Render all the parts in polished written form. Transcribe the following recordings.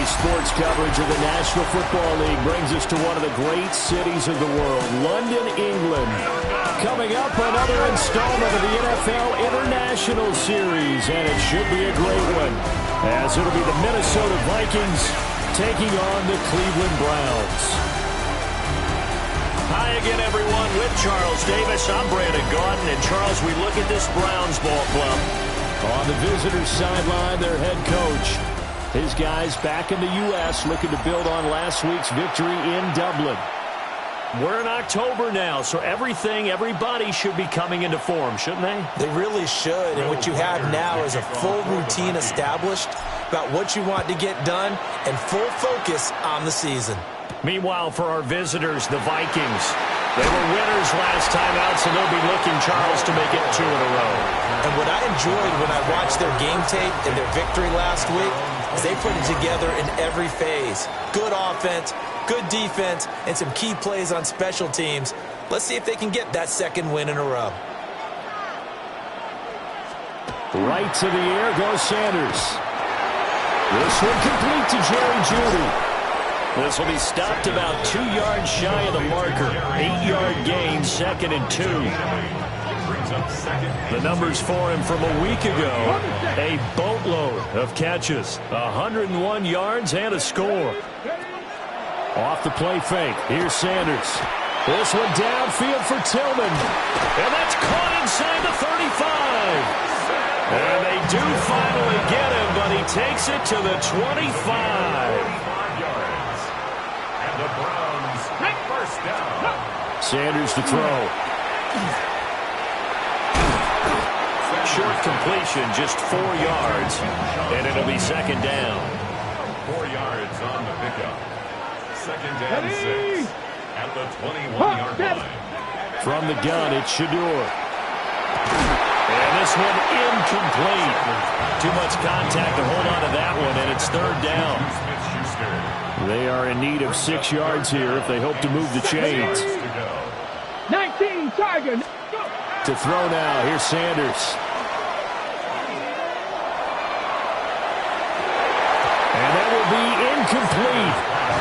Today's sports coverage of the National Football League brings us to one of the great cities of the world, London, England. Coming up, another installment of the NFL International Series, and it should be a great one, as it'll be the Minnesota Vikings taking on the Cleveland Browns. Hi again, everyone. With Charles Davis, I'm Brandon Gaudin. And, Charles, we look at this Browns ball club. On the visitors' sideline, their head coach. His guys back in the U.S. looking to build on last week's victory in Dublin. We're in October now, so everybody should be coming into form, shouldn't they? They really should, and what you have now is a full routine established about what you want to get done and full focus on the season. Meanwhile, for our visitors, the Vikings, they were winners last time out, so they'll be looking, Charles, to make it 2 in a row. And what I enjoyed when I watched their game tape and their victory last week is they put it together in every phase. Good offense, good defense, and some key plays on special teams. Let's see if they can get that second win in a row. Right to the air goes Sanders. This one complete to Jerry Jeudy. This will be stopped about 2 yards shy of the marker. 8-yard gain, 2nd and 2. The numbers for him from a week ago, a boatload of catches, 101 yards and a score. Off the play fake, here's Sanders. This one downfield for Tillman. And that's caught inside the 35. And they do finally get him, but he takes it to the 25. The Browns take first down. Sanders to throw. Short completion, just 4 yards, and it'll be 2nd down. 4 yards on the pickup. 2nd and 6 at the 21-yard line. From the gun, it's Shador. And this one incomplete. Too much contact to hold on to that one, and it's 3rd down. They are in need of 6 yards here if they hope to move the chains. 19 Tiger. To throw now, here's Sanders. And that will be incomplete.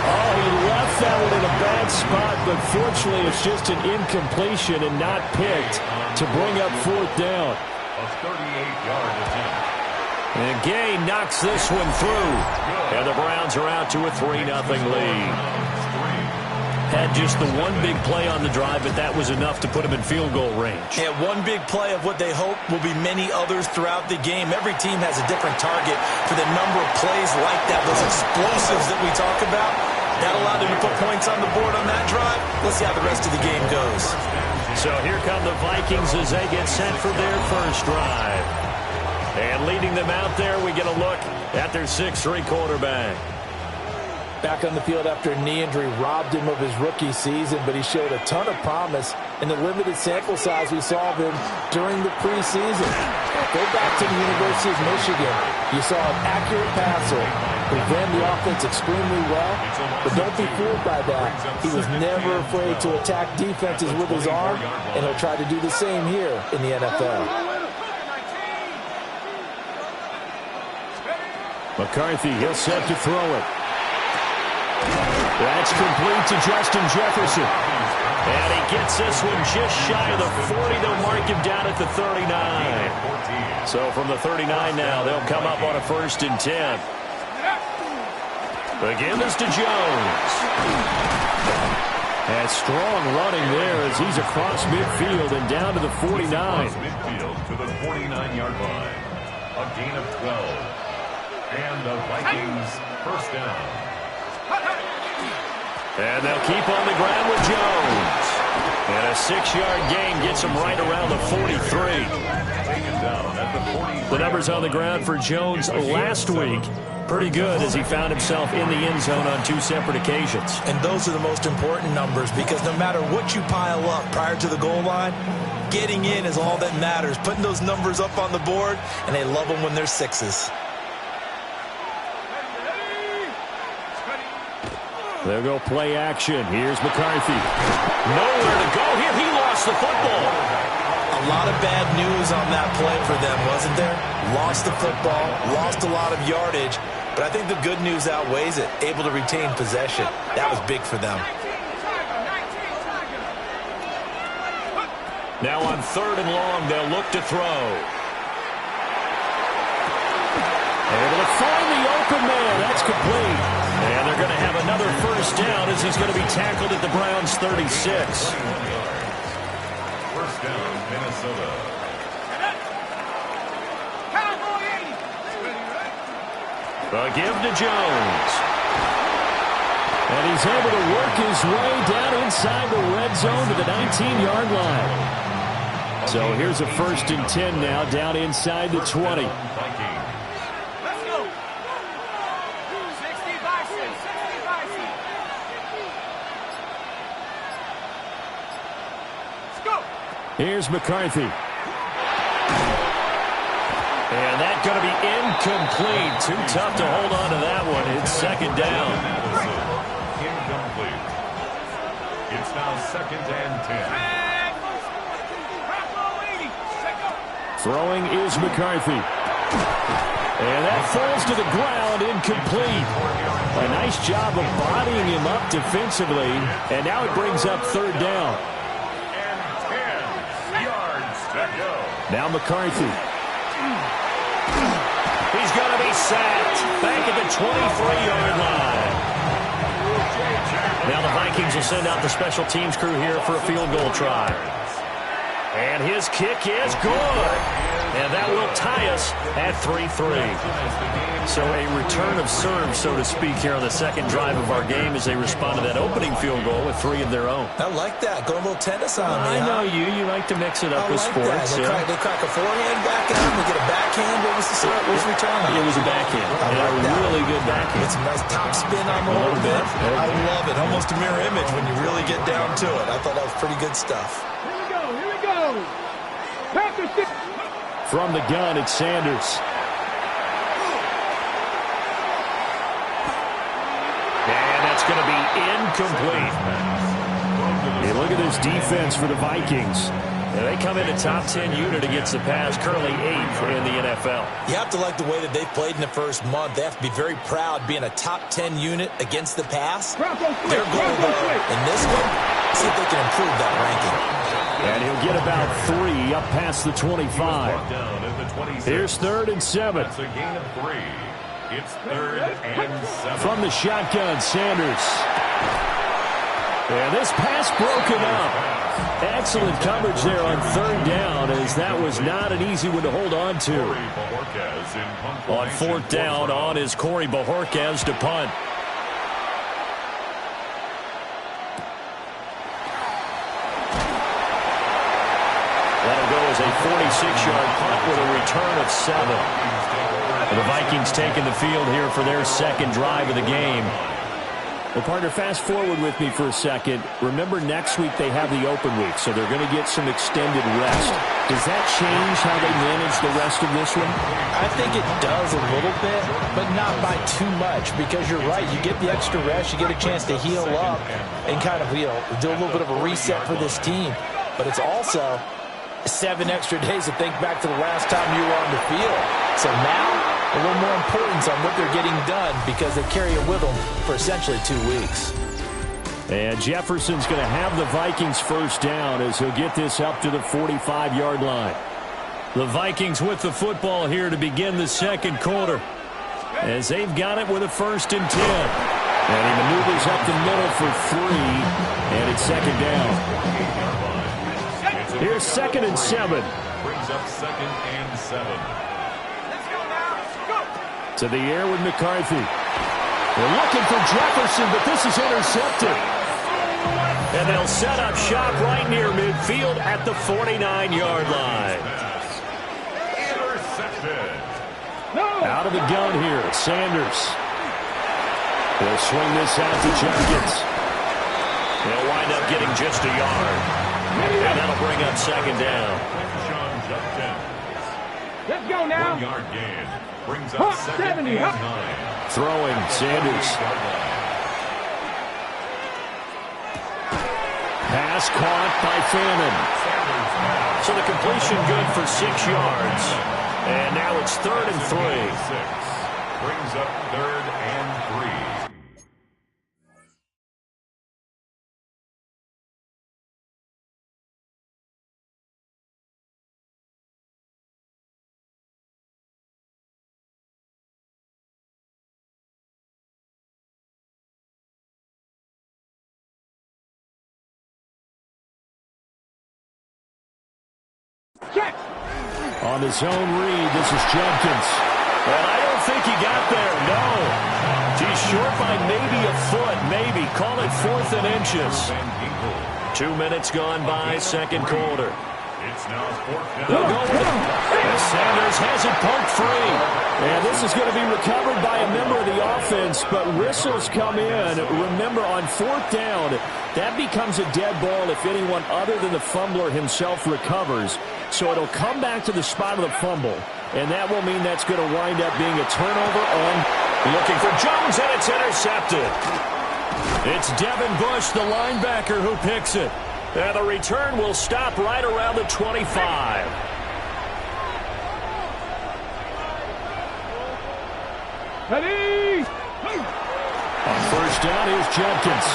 Oh, he left that one in a bad spot, but fortunately it's just an incompletion and not picked to bring up 4th down. A 38-yard attempt. And Gay knocks this one through. And the Browns are out to a 3-0 lead. Had just the one big play on the drive, but that was enough to put him in field goal range. Yeah, one big play of what they hope will be many others throughout the game. Every team has a different target for the number of plays like that, those explosives that we talk about. That allowed them to put points on the board on that drive. Let's see how the rest of the game goes. So here come the Vikings as they get set for their first drive. And leading them out there, we get a look at their 6'3" quarterback. Back on the field after a knee injury robbed him of his rookie season, but he showed a ton of promise in the limited sample size we saw of him during the preseason. Go back to the University of Michigan. You saw an accurate passer who ran the offense extremely well, but don't be fooled by that. He was never afraid to attack defenses with his arm, and he'll try to do the same here in the NFL. McCarthy, he'll set to throw it. That's complete to Justin Jefferson. And he gets this one just shy of the 40. They'll mark him down at the 39. So from the 39 now, they'll come up on a 1st and 10. Again, this to Jones. And strong running there as he's across midfield and down to the 49. Across midfield to the 49-yard line. A gain of 12. And the Vikings first down. And they'll keep on the ground with Jones. And a 6-yard gain gets him right around the 43. Taken down at the 43. The numbers on the ground for Jones last week, pretty good as he found himself in the end zone on 2 separate occasions. And those are the most important numbers because no matter what you pile up prior to the goal line, getting in is all that matters. Putting those numbers up on the board, and they love them when they're 6s. They'll go play action. Here's McCarthy. Nowhere to go here. He lost the football. A lot of bad news on that play for them, wasn't there? Lost the football, lost a lot of yardage, but I think the good news outweighs it. Able to retain possession. That was big for them. Now on 3rd and long, they'll look to throw. Able to find the open man. That's complete. And they're going to have another first down as he's going to be tackled at the Browns' 36. First down, Minnesota. A give to Jones. And he's able to work his way down inside the red zone to the 19-yard line. So here's a 1st and 10 now, down inside the 20. Vikings. Let's go. 60 Bison. 60 Bison. Let's go. Here's McCarthy. And that's going to be incomplete. Too tough to hold on to that one. It's 2nd down. Incomplete. It's now 2nd and 10. Throwing is McCarthy. And that falls to the ground, incomplete. A nice job of bodying him up defensively. And now it brings up 3rd down. And 10 yards to go. Now McCarthy. He's going to be sacked back at the 23-yard line. Now the Vikings will send out the special teams crew here for a field goal try. And his kick is good. And that will tie us at 3-3. So a return of serve, so to speak, here on the 2nd drive of our game as they respond to that opening field goal with 3 of their own. I like that. Going a little tennis on me. I know you. You like to mix it up with sports. They crack a forehand back out. They get a backhand. What was the return on? It was a backhand. A really good backhand. It's a nice top spin on the little bit. I love it. Almost a mirror image when you really get down to it. I thought that was pretty good stuff. Here we go. From the gun, it's Sanders. And that's going to be incomplete. Hey, look at this defense for the Vikings. And they come in a top 10 unit against the pass, currently 8th in the NFL. You have to like the way that they've played in the first month. They have to be very proud being a top 10 unit against the pass. Their goal, though, in this one, see if they can improve that ranking. And he'll get about 3 up past the 25. Here's 3rd and 7. That's a gain of 3. It's 3rd and 7. From the shotgun, Sanders. And this pass broken up. Excellent coverage there on 3rd down, as that was not an easy one to hold on to. On 4th down, on is Corey Bajorquez to punt. That'll go as a 46-yard punt with a return of 7. The Vikings taking the field here for their 2nd drive of the game. Well, partner, fast forward with me for a second. Remember, next week they have the open week, so they're going to get some extended rest. Does that change how they manage the rest of this one? I think it does a little bit, but not by too much, because you're right. You get the extra rest. You get a chance to heal up and kind of, do a little bit of a reset for this team. But it's also 7 extra days to think back to the last time you were on the field. So now, a little more importance on what they're getting done, because they carry it with them for essentially 2 weeks. And Jefferson's going to have the Vikings first down as he'll get this up to the 45-yard line. The Vikings with the football here to begin the 2nd quarter, as they've got it with a 1st and 10. And he maneuvers up the middle for 3, and it's 2nd down. Here's 2nd and 7. Brings up 2nd and 7. To the air with McCarthy. They're looking for Jefferson, but this is intercepted. And they'll set up shop right near midfield at the 49-yard line. Intercepted. Out of the gun here, Sanders. They'll swing this out to Jenkins. They'll wind up getting just a yard. And that'll bring up 2nd down. Let's go now. 1-yard gain. Brings up 2nd and 9. Throwing, Sanders. Pass caught by Fannin. So the completion good for 6 yards. And now it's 3rd and 3. brings up 3rd and 3. Check. On his own read, this is Jenkins. And I don't think he got there, no. He's short by maybe a foot, maybe. Call it 4th and inches. 2 minutes gone by, second quarter. It's now 4th They'll down. go with it. And Sanders has it poked free. And this is going to be recovered by a member of the offense, but whistles come in. Remember, on 4th down, that becomes a dead ball if anyone other than the fumbler himself recovers. So it'll come back to the spot of the fumble, and that will mean that's going to wind up being a turnover on. Looking for Jones, and it's intercepted. It's Devin Bush, the linebacker, who picks it. And the return will stop right around the 25. Ready. On 1st down, here's Jenkins.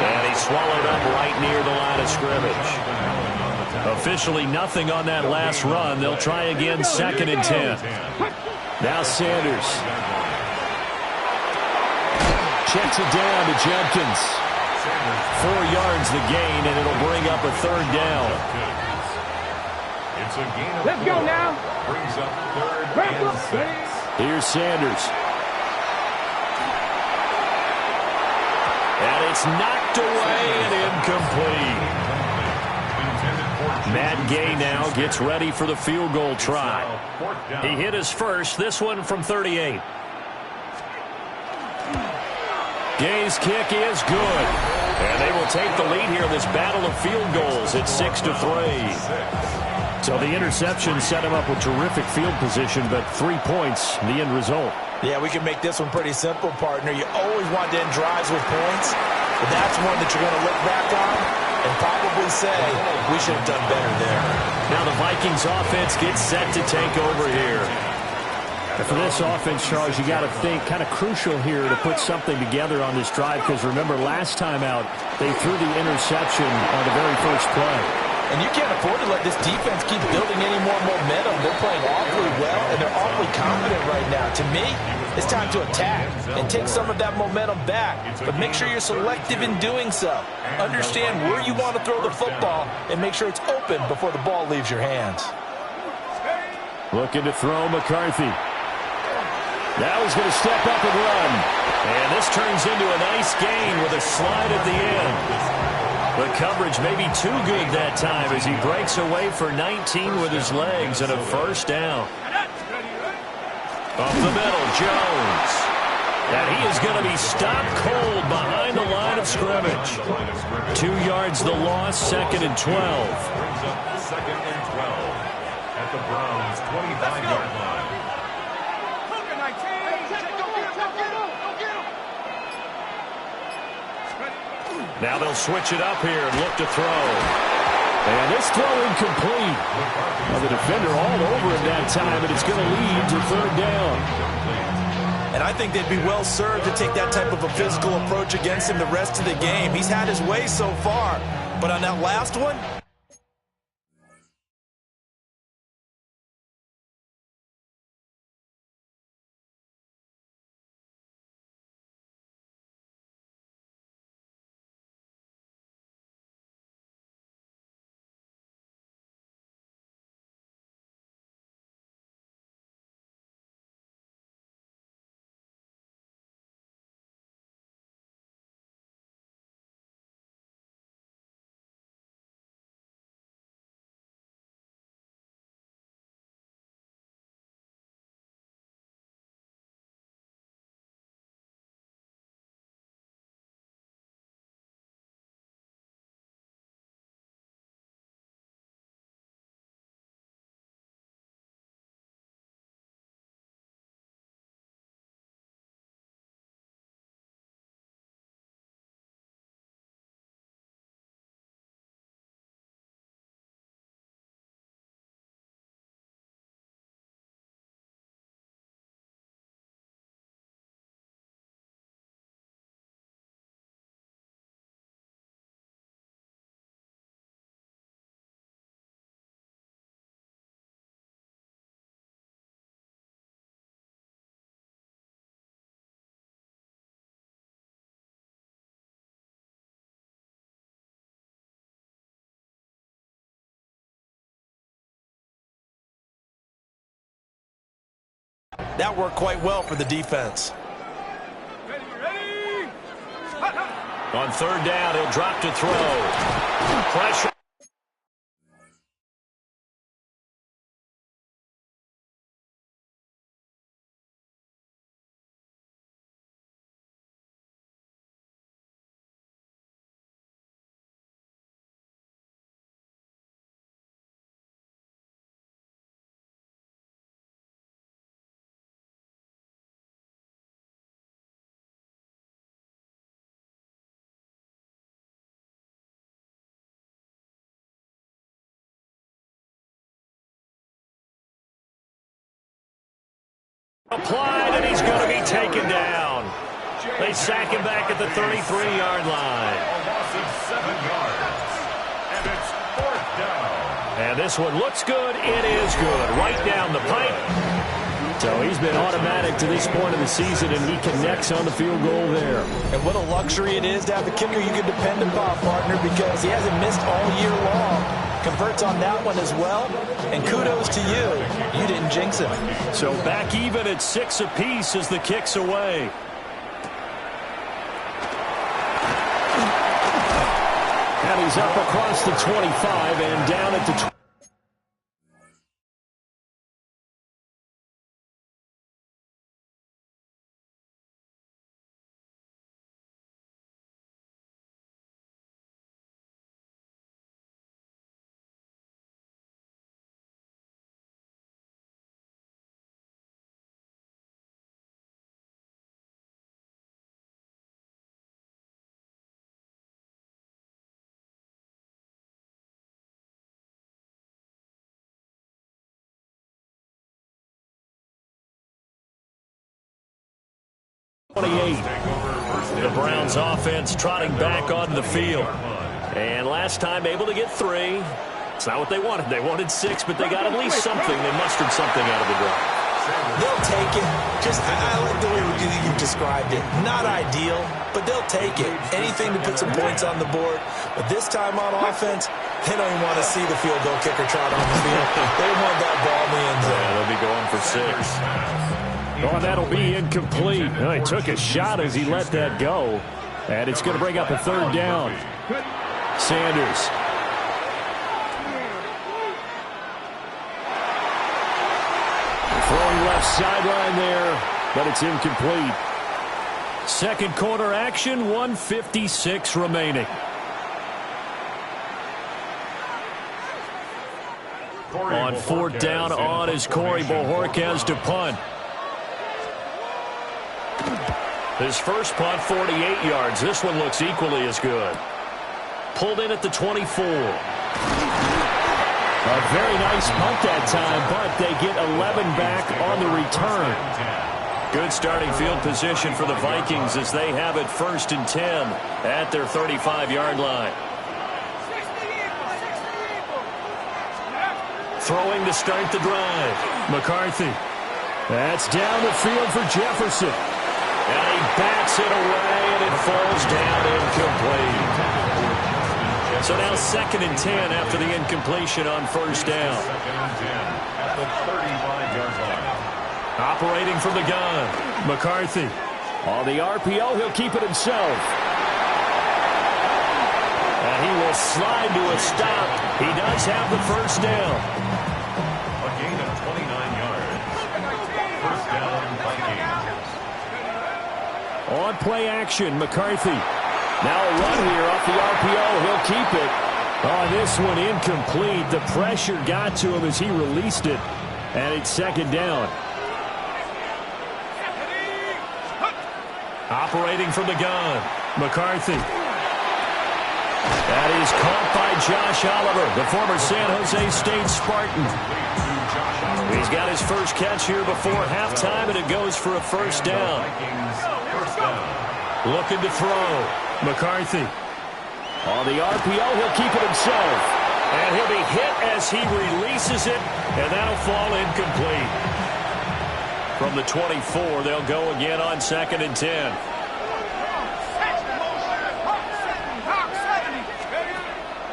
And he's swallowed up right near the line of scrimmage. Officially nothing on that last run. They'll try again, 2nd and 10. Now Sanders. Checks it down to Jenkins. 4 yards the gain, and it'll bring up a 3rd down. It's a gain of Let's go 4. now. Brings up 3rd and 6. Here's Sanders. And it's knocked away and incomplete. Matt Gay now gets ready for the field goal try. He hit his first, this one from 38. Gay's kick is good. And they will take the lead here in this battle of field goals at 6-3. So the interception set him up with terrific field position, but 3 points, the end result. Yeah, we can make this one pretty simple, partner. You always want to end drives with points, but that's one that you're going to look back on and probably say, we should have done better there. Now the Vikings offense gets set to take over here. And for this offense, Charles, you got to think kind of crucial here to put something together on this drive, because remember, last time out, they threw the interception on the very first play. And you can't afford to let this defense keep building any more momentum. They're playing awfully well, and they're awfully confident right now. To me, it's time to attack and take some of that momentum back. But make sure you're selective in doing so. Understand where you want to throw the football and make sure it's open before the ball leaves your hands. Looking to throw McCarthy. Now he's going to step up and run. And this turns into a nice gain with a slide at the end. The coverage may be too good that time as he breaks away for 19 with his legs and a 1st down. Up the middle, Jones. And he is going to be stopped cold behind the line of scrimmage. 2 yards the loss, 2nd and 12. Brings up 2nd and 12 at the Browns' 25-yard line. Now they'll switch it up here and look to throw. And this throw incomplete. Well, the defender all over him that time, and it's going to lead to 3rd down. And I think they'd be well served to take that type of a physical approach against him the rest of the game. He's had his way so far, but on that last one, That worked quite well for the defense. Ready? On third down, he'll drop to throw. Pressure. Applied, and he's going to be taken down. They sack him back at the 33-yard line. A loss of 7 yards. And it's 4th down. And this one looks good. It is good. Right down the pipe. So he's been automatic to this point of the season, and he connects on the field goal there. And what a luxury it is to have a kicker you can depend upon, partner, because he hasn't missed all year long. Converts on that one as well, and kudos to you. You didn't jinx him. So back even at 6 apiece as the kick's away. And he's up across the 25 and down at the 20. The Browns offense trotting back on the field. And last time able to get 3. It's not what they wanted. They wanted 6, but they got at least something. They mustered something out of the drive. They'll take it. I like the way you described it. Not ideal, but they'll take it. Anything to put some points on the board. But this time on offense, they don't even want to see the field goal kicker trot on the field. They want that ball in the end zone. Yeah, they'll be going for 6. Oh, that'll be incomplete. Well, he took a shot as he let that go. And it's going to bring up a 3rd down. Sanders. Throwing left sideline there, but it's incomplete. Second quarter action, 1:56 remaining. On 4th down on is Corey Bojorquez to punt. His first punt, 48 yards. This one looks equally as good. Pulled in at the 24. A very nice punt that time, but they get 11 back on the return. Good starting field position for the Vikings as they have it 1st and 10 at their 35-yard line. Throwing to start the drive. McCarthy. That's down the field for Jefferson. And he bats it away, and it falls down incomplete. So now 2nd and 10 after the incompletion on 1st down. 2nd and 10 at the 35-yard line. Operating from the gun, McCarthy. On the RPO, he'll keep it himself. And he will slide to a stop. He does have the 1st down. A gain of 29 yards. 1st down, Vikings. On play action, McCarthy. Now a run here off the RPO. He'll keep it. Oh, this one incomplete. The pressure got to him as he released it. And it's 2nd down. Operating from the gun, McCarthy. That is caught by Josh Oliver, the former San Jose State Spartan. He's got his first catch here before halftime, and it goes for a 1st down. Looking to throw. McCarthy. On the RPO, he'll keep it himself. And he'll be hit as he releases it, and that'll fall incomplete. From the 24, they'll go again on 2nd and 10.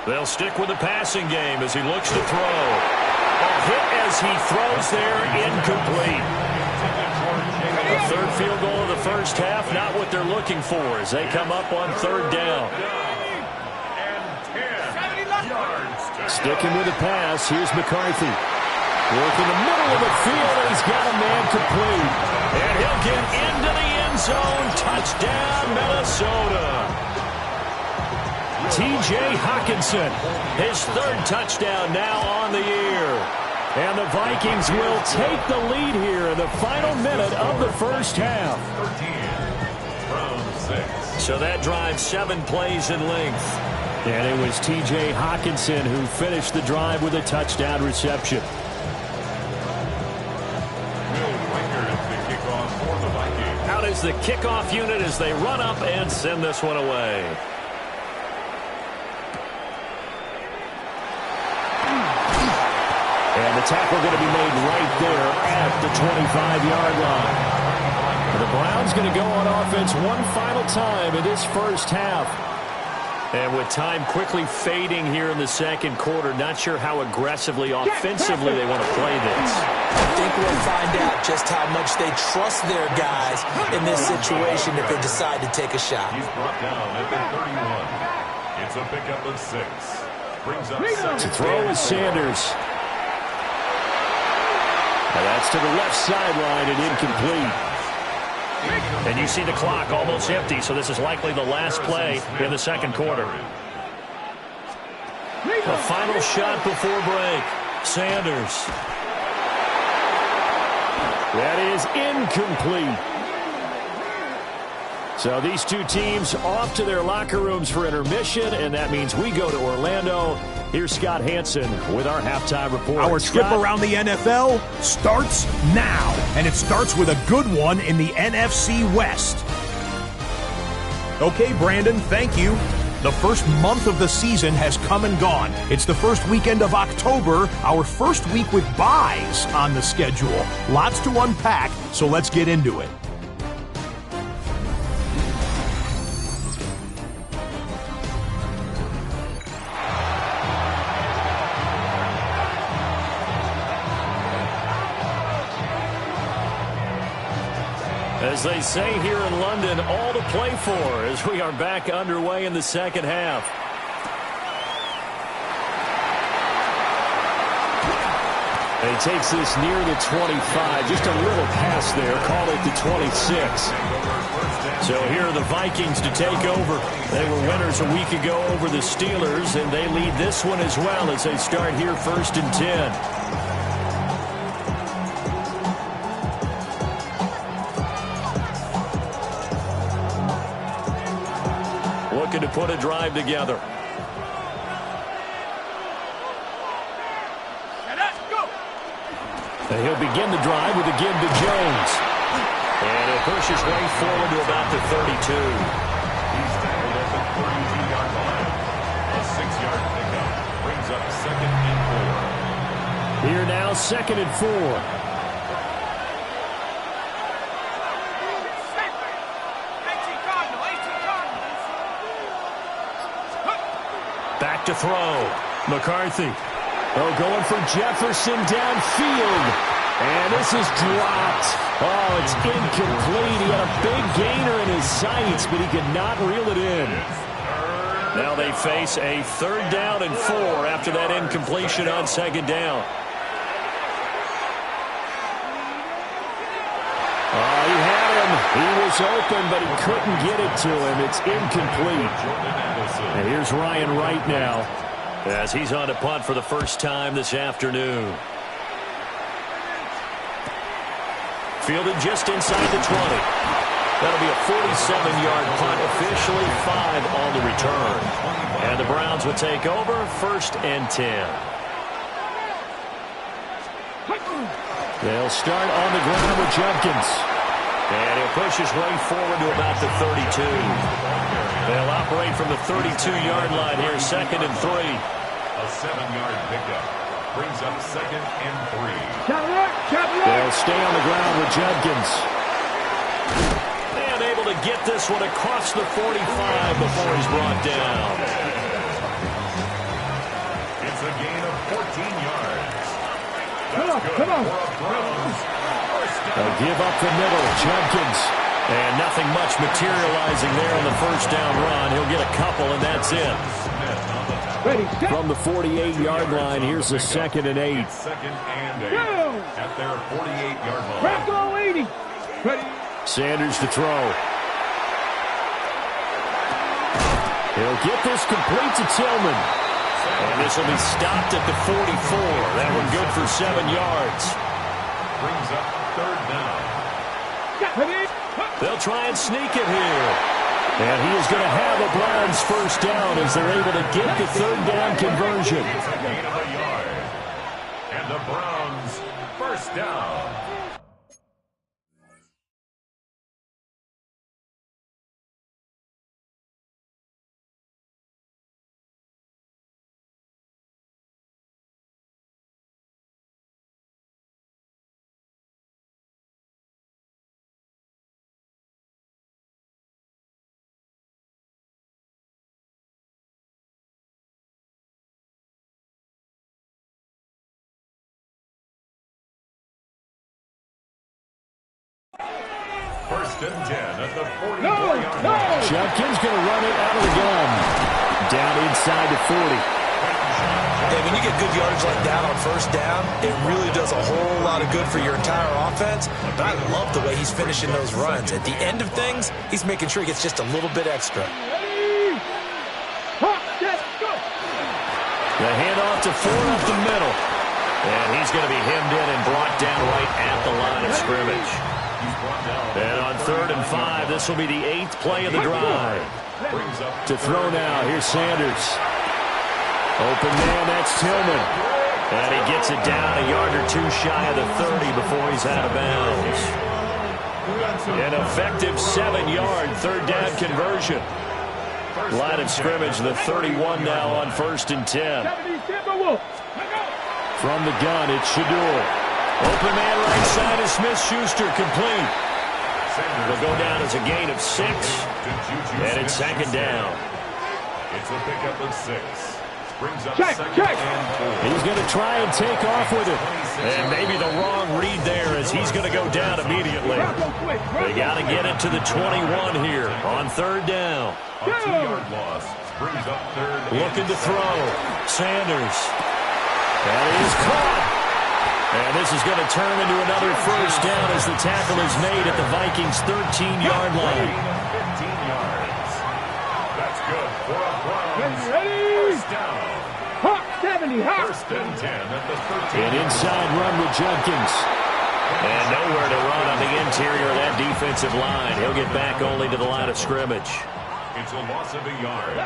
They'll stick with the passing game as he looks to throw. A hit as he throws there, incomplete. A third field goal of the first half, not what they're looking for as they come up on third down. Sticking with the pass, here's McCarthy. Working the middle of the field, and he's got a man complete. And he'll get into the end zone. Touchdown, Minnesota. T.J. Hockenson, his third touchdown now on the year. And the Vikings will take the lead here in the final minute of the first half. 13, Browns 6. So that drive 7 plays in length. And it was T.J. Hockenson who finished the drive with a touchdown reception. Out is the kickoff unit as they run up and send this one away. And the tackle going to be made right there at the 25-yard line. The Browns going to go on offense one final time in this first half. And with time quickly fading here in the second quarter, not sure how aggressively, offensively they want to play this. I think we'll find out just how much they trust their guys in this situation if they decide to take a shot. He's brought down at the 31. It's a pickup of 6. Brings up second. To throw is Sanders. And that's to the left sideline and incomplete. And you see the clock almost empty, so this is likely the last play in the second quarter. The final shot before break. Sanders. That is incomplete. So these two teams off to their locker rooms for intermission, and that means we go to Orlando. Here's Scott Hansen with our halftime report. Our trip around the NFL starts now, and it starts with a good one in the NFC West. Okay, Brandon, thank you. The first month of the season has come and gone. It's the first weekend of October, our first week with byes on the schedule. Lots to unpack, so let's get into it. As they say here in London, all to play for as we are back underway in the second half. And he takes this near the 25. Just a little pass there. Call it the 26. So here are the Vikings to take over. They were winners a week ago over the Steelers, and they lead this one as well as they start here 1st and 10. Looking to put a drive together. And he'll begin the drive with a give to Jones. And he'll push his way forward to about the 32. He's tackled at the 32-yard line. A 6-yard pickup brings up 2nd and 4. Here now, 2nd and 4. Back to throw. McCarthy. Oh, going for Jefferson downfield. And this is dropped. Oh, it's incomplete. He had a big gainer in his sights, but he could not reel it in. Now they face a 3rd down and 4 after that incompletion on 2nd down. Oh, he had him. He was open, but he couldn't get it to him. It's incomplete. And here's Ryan Wright now, as he's on to punt for the first time this afternoon. Fielded just inside the 20. That'll be a 47-yard punt, officially 5 on the return. And the Browns will take over 1st and 10. They'll start on the ground with Jenkins. And he'll push his way forward to about the 32. They'll operate from the 32-yard line here, 2nd and 3. A 7-yard pickup brings up 2nd and 3. They'll stay on the ground with Jenkins. And able to get this one across the 45 before he's brought down. It's a gain of 14 yards. Come on. For a Browns They'll give up the middle. Jenkins. And nothing much materializing there on the first down run. He'll get a couple, and that's it. From the 48-yard line, here's the 2nd and 8. Second and 8 at their 48-yard line. Go 80. Ready. Sanders to throw. He'll get this complete to Tillman. And this will be stopped at the 44. That one good for 7 yards. Brings up third down. They'll try and sneak it here. And he is going to have a Browns first down as they're able to get the third down conversion. It's a gain of a yard. And the Browns first down. First and 10 at the 44-yard line. Jenkins going to run it out of the gun. Down inside the 40. Hey, when you get good yardage like that on first down, it really does a whole lot of good for your entire offense. But I love the way he's finishing those runs. At the end of things, he's making sure he gets just a little bit extra. The handoff to Ford up the middle. And he's going to be hemmed in and brought down right at the line of scrimmage. And on 3rd and 5, this will be the 8th play of the drive. To throw now, here's Sanders. Open man, that's Tillman. And he gets it down a yard or two shy of the 30 before he's out of bounds. An effective 7-yard third down conversion. Line of scrimmage, the 31 now on 1st and 10. From the gun, it's Shador. Open man right side is Smith-Schuster, complete. It'll go down as a gain of 6. And it's 2nd down. It's a pickup of 6. Brings up Check. and 4. He's going to try and take off with it. And maybe the wrong read there as he's going to go down immediately. They got to get it to the 21 here on 3rd down. A 2-yard loss. Brings up 3rd. Looking to throw. Sanders. That is caught. And this is going to turn into another first down as the tackle is made at the Vikings' 13-yard line. 15 yards. That's good for a Browns first down. 70. First and 10 at the 13. An inside run with Jenkins. And nowhere to run on the interior of that defensive line. He'll get back only to the line of scrimmage. It's a loss of a yard.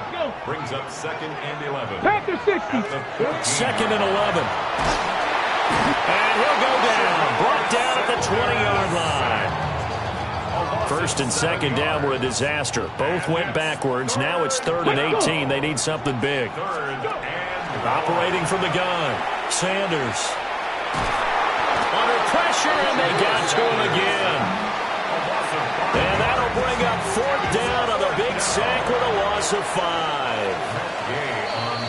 Brings up 2nd and 11. Panther 60. 2nd and 11. And he'll go down. Brought down at the 20-yard line. 1st and 2nd down were a disaster. Both went backwards. Now it's 3rd and 18. They need something big. Operating from the gun. Sanders. Under pressure, and they got to him again. And that'll bring up 4th down on the big sack with a loss of 5.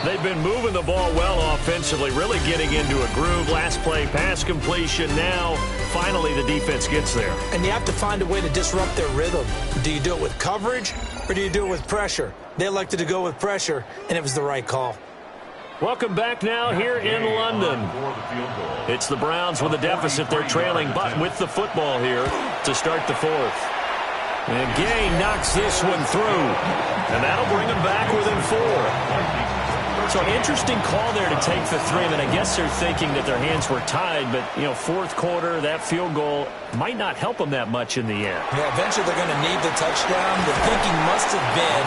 They've been moving the ball well offensively, really getting into a groove. Last play, pass completion. Now, finally, the defense gets there. And you have to find a way to disrupt their rhythm. Do you do it with coverage, or do you do it with pressure? They elected to go with pressure, and it was the right call. Welcome back now here in London. It's the Browns with a deficit. They're trailing, but with the football here to start the 4th. And Gay knocks this one through, and that'll bring him back within 4. So an interesting call there to take the 3. I mean, I guess they're thinking that their hands were tied, but, you know, 4th quarter, that field goal might not help them that much in the end. Yeah, eventually they're going to need the touchdown. The thinking must have been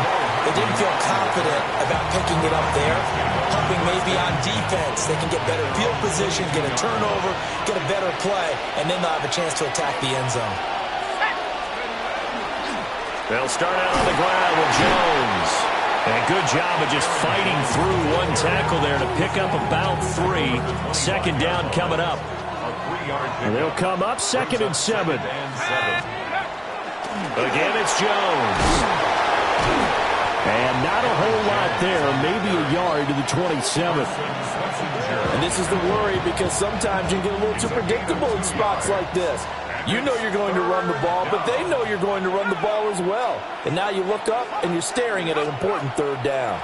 they didn't feel confident about picking it up there, hoping maybe on defense they can get better field position, get a turnover, get a better play, and then they'll have a chance to attack the end zone. They'll start out on the ground with Jones. And a good job of just fighting through one tackle there to pick up about 3. 2nd down coming up. And they'll come up 2nd and 7. Again, it's Jones. And not a whole lot there, maybe a yard to the 27th. And this is the worry because sometimes you get a little too predictable in spots like this. You know you're going to run the ball, but they know you're going to run the ball as well. And now you look up, and you're staring at an important third down.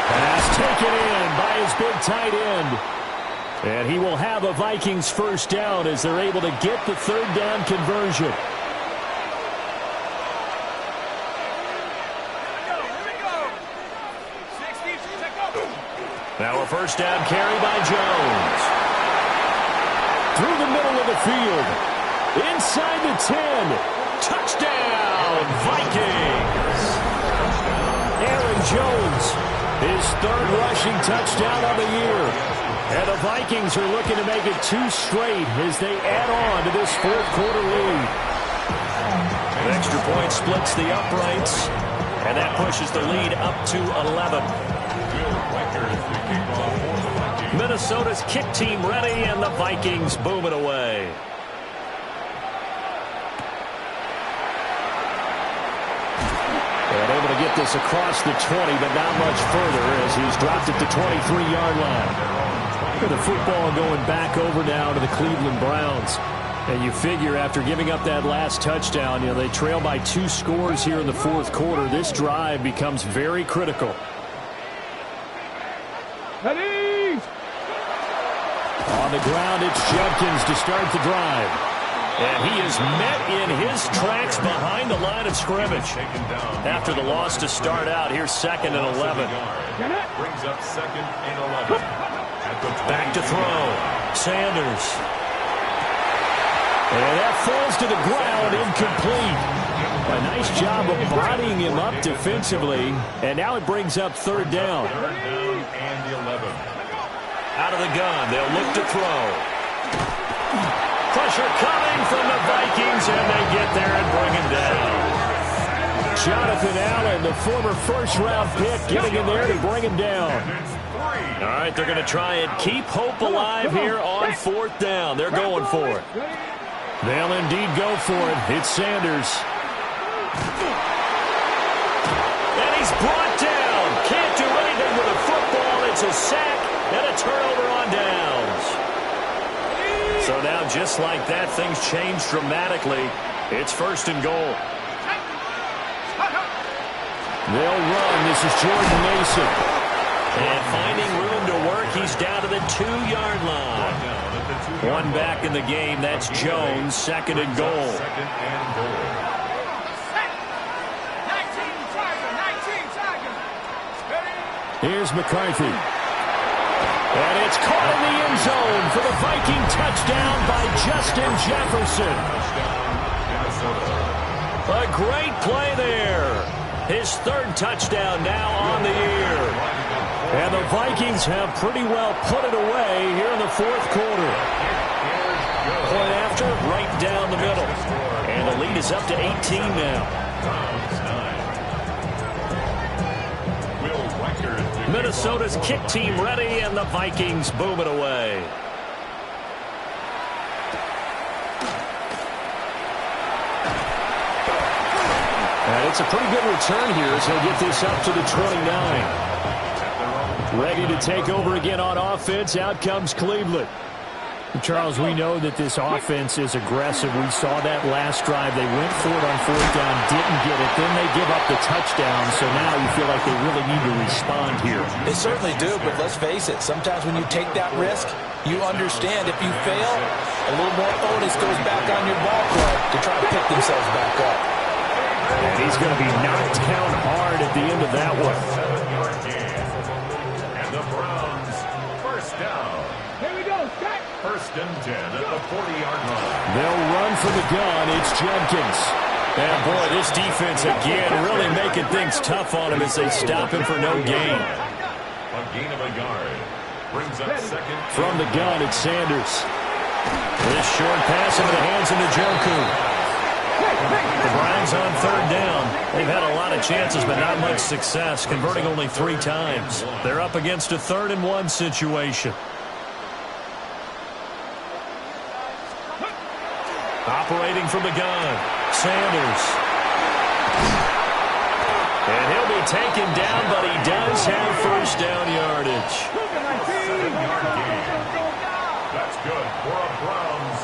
Pass taken in by his big tight end. And he will have a Vikings first down as they're able to get the third down conversion. Now a first down carry by Jones. Through the middle of the field. Inside the 10. Touchdown, Vikings. Aaron Jones, his third rushing touchdown of the year. And the Vikings are looking to make it 2 straight as they add on to this fourth quarter lead. An extra point splits the uprights, and that pushes the lead up to 11. Minnesota's kick team ready, and the Vikings boom it away. And able to get this across the 20, but not much further as he's dropped it to 23-yard line. Look at the football going back over now to the Cleveland Browns. And you figure after giving up that last touchdown, they trail by 2 scores here in the fourth quarter. This drive becomes very critical. Ready! On the ground, it's Judkins to start the drive. And he is met in his tracks behind the line of scrimmage. After the loss to start out, here's 2nd and 11. Brings up 2nd and 11. Back to throw. Sanders. And that falls to the ground, incomplete. A nice job of bodying him up defensively. And now it brings up third down. 3rd down and 11. Out of the gun, they'll look to throw. Pressure coming from the Vikings, and they get there and bring him down. Jonathan Allen, the former first-round pick, getting in there to bring him down. All right, they're going to try and keep hope alive here on 4th down. They're going for it. They'll indeed go for it. It's Sanders. And he's brought down. Can't do anything with a football. It's a sack and a turnover on downs. So now, just like that, things change dramatically. It's 1st and goal. They'll run. This is Jordan Mason. And finding room to work, he's down to the 2-yard line. One back in the game. That's Jones. 2nd and goal. 2nd and goal. Here's McCarthy. And it's caught in the end zone for the Viking touchdown by Justin Jefferson. A great play there. His 3rd touchdown now on the year. And the Vikings have pretty well put it away here in the fourth quarter. Point after, right down the middle. And the lead is up to 18 now. Minnesota's kick team ready, and the Vikings boom it away. And it's a pretty good return here as he'll get this up to the 29. Ready to take over again on offense. Out comes Cleveland. Charles, we know that this offense is aggressive. We saw that last drive. They went for it on 4th down, didn't get it. Then they give up the touchdown. So now you feel like they really need to respond here. They certainly do, but let's face it. Sometimes when you take that risk, you understand if you fail, a little more onus goes back on your ball club to try to pick themselves back up. And he's going to be knocked down hard at the end of that one. And the Browns, first down. Here we go, Scott. 1st and 10 at the 40-yard line. They'll run for the gun. It's Judkins. And boy, this defense again really making things tough on him as they stop him for no gain. A gain of a yard. Brings up 2nd. From the gun, it's Sanders. This short pass into the hands of Njoku. The Browns on 3rd down. They've had a lot of chances, but not much success, converting only 3 times. They're up against a 3rd and 1 situation. Operating from the gun, Sanders. And he'll be taken down, but he does have first down yardage. 7-yard gain. That's good for a Browns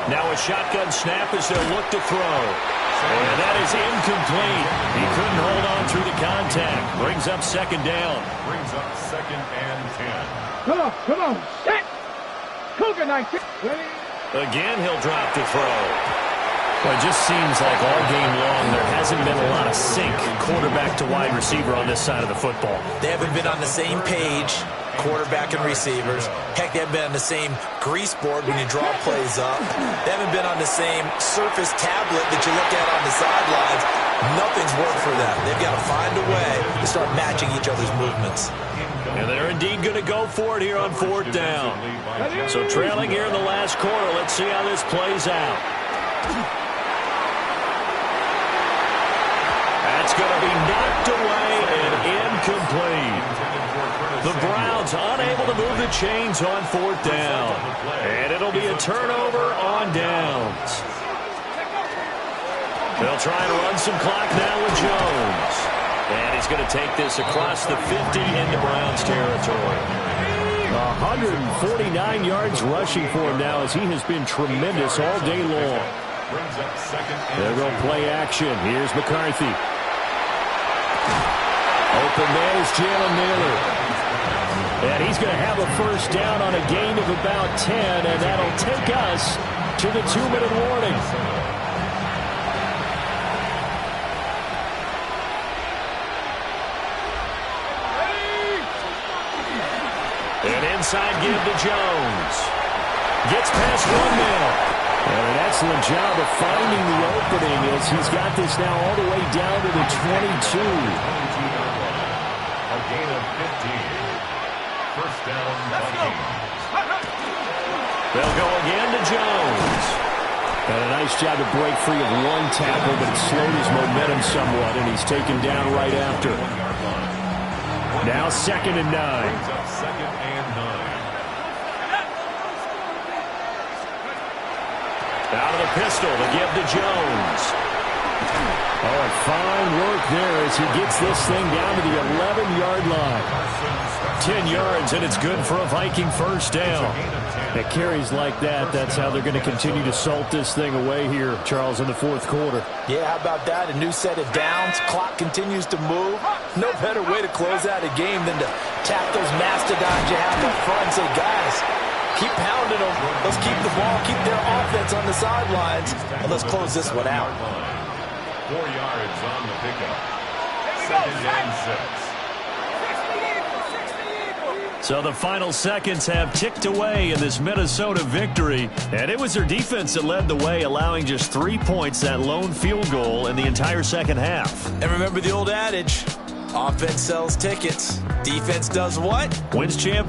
Now a shotgun snap as they'll look to throw. And that is incomplete. He couldn't hold on through the contact. Brings up second down. Brings up 2nd and 10. Come on, set. Cougar knife. Ready? Again, he'll drop to throw. Well, it just seems like all game long there hasn't been a lot of sync quarterback to wide receiver on this side of the football. They haven't been on the same page, quarterback and receivers. Heck, they haven't been on the same grease board when you draw plays up. They haven't been on the same surface tablet that you look at on the sidelines. Nothing's worked for them. They've got to find a way to start matching each other's movements. And they're indeed going to go for it here on 4th down. So trailing here in the last quarter. Let's see how this plays out. That's going to be knocked away and incomplete. The Browns unable to move the chains on 4th down. And it'll be a turnover on downs. They'll try and run some clock now with Jones. And he's going to take this across the 50 into Browns territory. 149 yards rushing for him now as he has been tremendous all day long. They're going to play action. Here's McCarthy. Open man is Jalen Naylor. And he's going to have a first down on a gain of about 10, and that'll take us to the 2-minute warning. An inside give to Jones. Gets past one man. And an excellent job of finding the opening as he's got this now all the way down to the 22. A gain of 15. First down, Vikings. They'll go again to Jones. And a nice job to break free of one tackle, but it slowed his momentum somewhat, and he's taken down right after. Now 2nd and 9. Brings up 2nd and 9. Out of the pistol to give to Jones. Oh, and fine work there as he gets this thing down to the 11-yard line. 10 yards, and it's good for a Viking first down. At carries like that, that's how they're going to continue to salt this thing away here, Charles, in the 4th quarter. Yeah, how about that? A new set of downs. Clock continues to move. No better way to close out a game than to tap those mastodons you have up front and say, guys, keep pounding them. Let's keep the ball, keep their offense on the sidelines, and let's close this one out. 4 yards on the pickup. 2nd and 6. So the final seconds have ticked away in this Minnesota victory. And it was their defense that led the way, allowing just 3 points, that lone field goal in the entire second half. And remember the old adage, offense sells tickets. Defense does what? Wins championships.